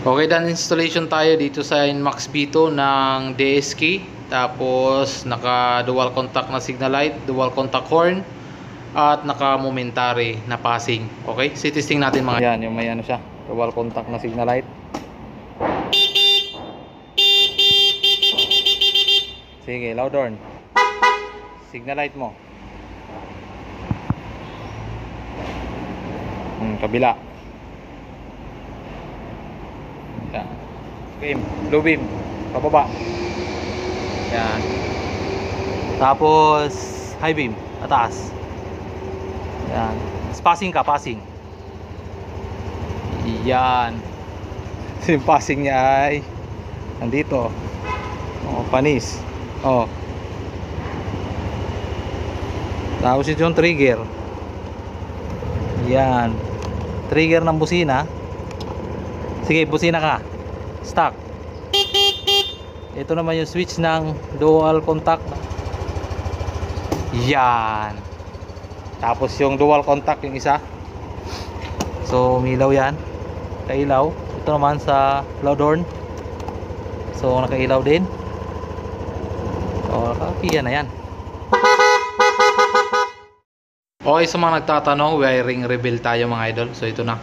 Okay, done installation tayo dito sa Inmax B2 ng DSK. Tapos naka dual contact na signal light, dual contact horn, at naka momentary na passing. Okay, so testing natin mga yan, yung may ano siya, dual contact na signal light. Sige, loud horn. Signal light mo. Kabila. Yan. Beam, blue beam, pababa. Yan. Tapos high beam, ataas. Yan. Passing ka, passing. Yan. Yung passing niya ay nandito. Oh, panis. Oh. Tapos ito yung trigger. Yan. Trigger ng busina. Sige, busina ka. Stop. Ito naman yung switch ng dual contact. Yan. Tapos yung dual contact yung isa. So umilaw yan. Kailaw. Ito naman sa loud horn. So nakailaw din. So nakakiya na yan. Okay, sa mga nagtatanong, wiring reveal tayo mga idol. So ito na.